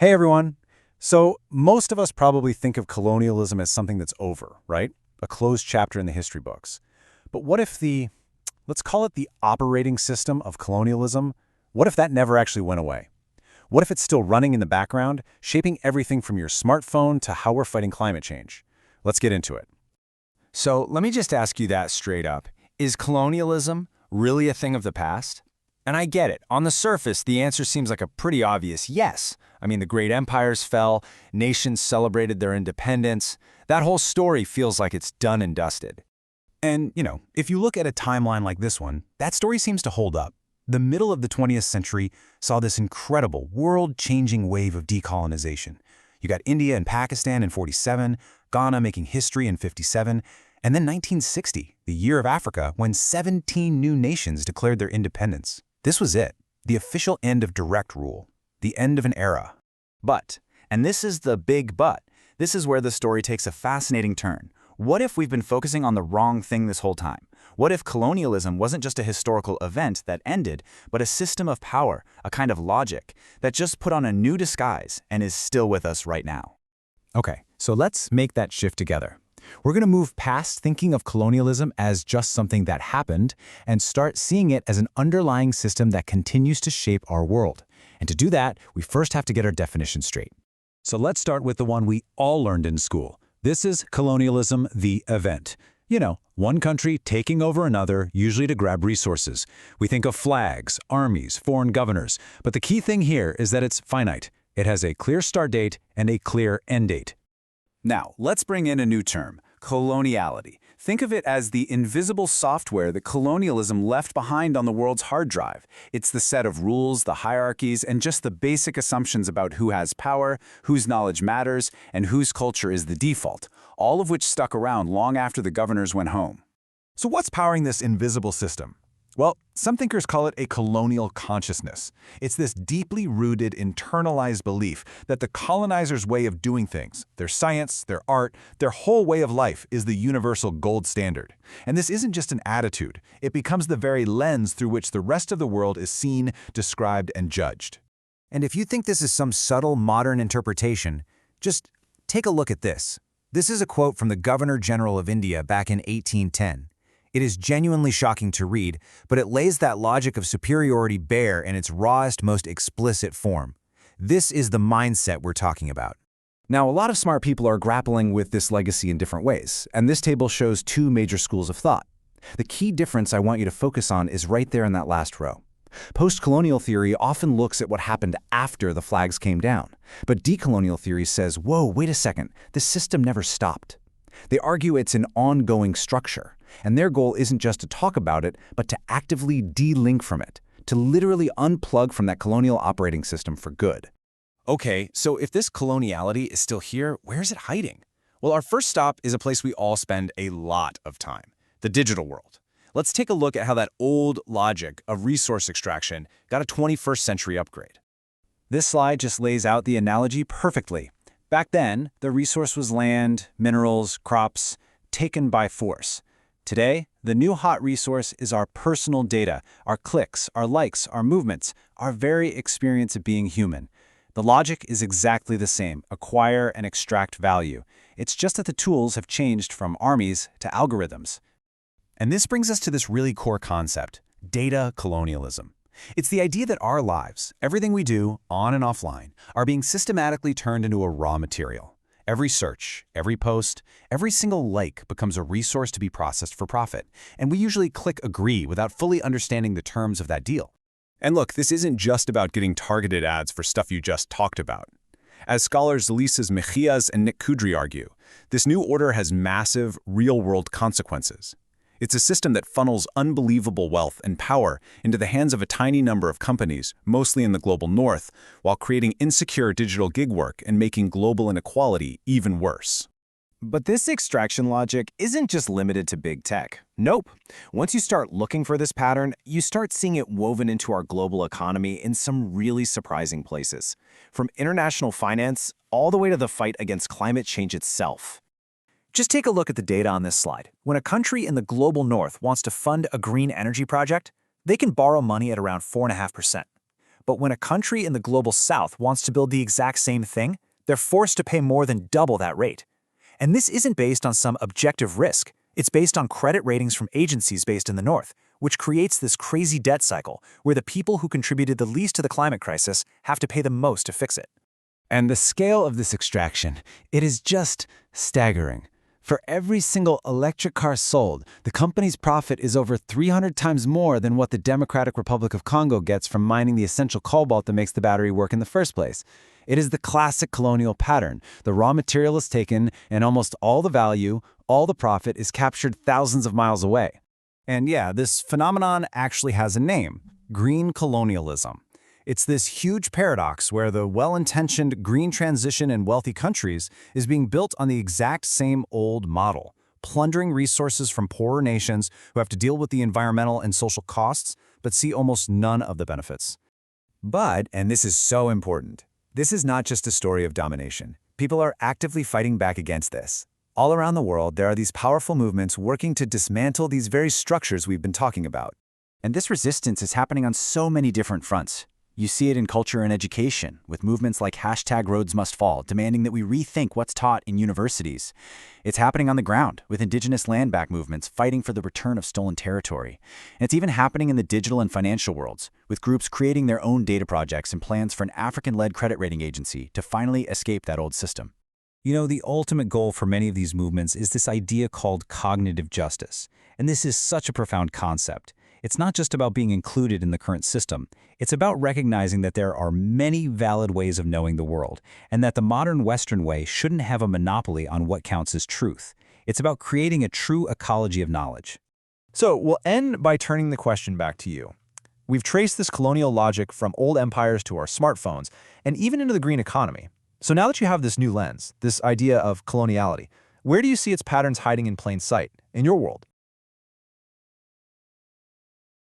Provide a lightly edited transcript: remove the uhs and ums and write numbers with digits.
Hey everyone. So, most of us probably think of colonialism as something that's over, right? A closed chapter in the history books. But what if let's call it the operating system of colonialism, what if that never actually went away? What if it's still running in the background, shaping everything from your smartphone to how we're fighting climate change? Let's get into it. So let me just ask you that straight up. Is colonialism really a thing of the past? And I get it. On the surface, the answer seems like a pretty obvious yes. I mean, the great empires fell, nations celebrated their independence. That whole story feels like it's done and dusted. And, if you look at a timeline like this one, that story seems to hold up. The middle of the 20th century saw this incredible, world-changing wave of decolonization. You got India and Pakistan in 47, Ghana making history in 57, and then 1960, the year of Africa, when 17 new nations declared their independence. This was it, the official end of direct rule, the end of an era. But, and this is the big but, this is where the story takes a fascinating turn. What if we've been focusing on the wrong thing this whole time? What if colonialism wasn't just a historical event that ended, but a system of power, a kind of logic, that just put on a new disguise and is still with us right now? Okay, so let's make that shift together. We're going to move past thinking of colonialism as just something that happened and start seeing it as an underlying system that continues to shape our world. And to do that, we first have to get our definition straight. So let's start with the one we all learned in school. This is colonialism, the event. One country taking over another, usually to grab resources. We think of flags, armies, foreign governors. But the key thing here is that it's finite. It has a clear start date and a clear end date. Now, let's bring in a new term, coloniality. Think of it as the invisible software that colonialism left behind on the world's hard drive. It's the set of rules, the hierarchies, and just the basic assumptions about who has power, whose knowledge matters, and whose culture is the default, all of which stuck around long after the governors went home. So what's powering this invisible system? Well, some thinkers call it a colonial consciousness. It's this deeply rooted, internalized belief that the colonizers' way of doing things, their science, their art, their whole way of life is the universal gold standard. And this isn't just an attitude. It becomes the very lens through which the rest of the world is seen, described, and judged. And if you think this is some subtle modern interpretation, just take a look at this. This is a quote from the Governor General of India back in 1810. It is genuinely shocking to read, but it lays that logic of superiority bare in its rawest, most explicit form. This is the mindset we're talking about. Now, a lot of smart people are grappling with this legacy in different ways, and this table shows two major schools of thought. The key difference I want you to focus on is right there in that last row. Post-colonial theory often looks at what happened after the flags came down, but decolonial theory says, whoa, wait a second, the system never stopped. They argue it's an ongoing structure, and their goal isn't just to talk about it, but to actively de-link from it, to literally unplug from that colonial operating system for good. Okay, so if this coloniality is still here, where is it hiding? Well, our first stop is a place we all spend a lot of time, the digital world. Let's take a look at how that old logic of resource extraction got a 21st century upgrade. This slide just lays out the analogy perfectly. Back then, the resource was land, minerals, crops, taken by force. Today, the new hot resource is our personal data, our clicks, our likes, our movements, our very experience of being human. The logic is exactly the same, acquire and extract value. It's just that the tools have changed from armies to algorithms. And this brings us to this really core concept, data colonialism. It's the idea that our lives, everything we do, on and offline, are being systematically turned into a raw material. Every search, every post, every single like becomes a resource to be processed for profit, and we usually click agree without fully understanding the terms of that deal. And look, this isn't just about getting targeted ads for stuff you just talked about. As scholars Lises Mejias and Nick Kudry argue, this new order has massive, real-world consequences. It's a system that funnels unbelievable wealth and power into the hands of a tiny number of companies, mostly in the global north, while creating insecure digital gig work and making global inequality even worse. But this extraction logic isn't just limited to big tech. Nope. Once you start looking for this pattern, you start seeing it woven into our global economy in some really surprising places. From international finance all the way to the fight against climate change itself. Just take a look at the data on this slide. When a country in the global north wants to fund a green energy project, they can borrow money at around 4.5%. But when a country in the global south wants to build the exact same thing, they're forced to pay more than double that rate. And this isn't based on some objective risk. It's based on credit ratings from agencies based in the north, which creates this crazy debt cycle where the people who contributed the least to the climate crisis have to pay the most to fix it. And the scale of this extraction, it is just staggering. For every single electric car sold, the company's profit is over 300 times more than what the Democratic Republic of Congo gets from mining the essential cobalt that makes the battery work in the first place. It is the classic colonial pattern. The raw material is taken, and almost all the value, all the profit is captured thousands of miles away. And yeah, this phenomenon actually has a name: green colonialism. It's this huge paradox where the well-intentioned green transition in wealthy countries is being built on the exact same old model, plundering resources from poorer nations who have to deal with the environmental and social costs, but see almost none of the benefits. But, and this is so important, this is not just a story of domination. People are actively fighting back against this. All around the world, there are these powerful movements working to dismantle these very structures we've been talking about. And this resistance is happening on so many different fronts. You see it in culture and education, with movements like #RoadsMustFall demanding that we rethink what's taught in universities. It's happening on the ground, with indigenous land back movements fighting for the return of stolen territory. And it's even happening in the digital and financial worlds, with groups creating their own data projects and plans for an African-led credit rating agency to finally escape that old system. You know, the ultimate goal for many of these movements is this idea called cognitive justice. And this is such a profound concept. It's not just about being included in the current system. It's about recognizing that there are many valid ways of knowing the world, and that the modern Western way shouldn't have a monopoly on what counts as truth. It's about creating a true ecology of knowledge. So we'll end by turning the question back to you. We've traced this colonial logic from old empires to our smartphones, and even into the green economy. So now that you have this new lens, this idea of coloniality, where do you see its patterns hiding in plain sight in your world?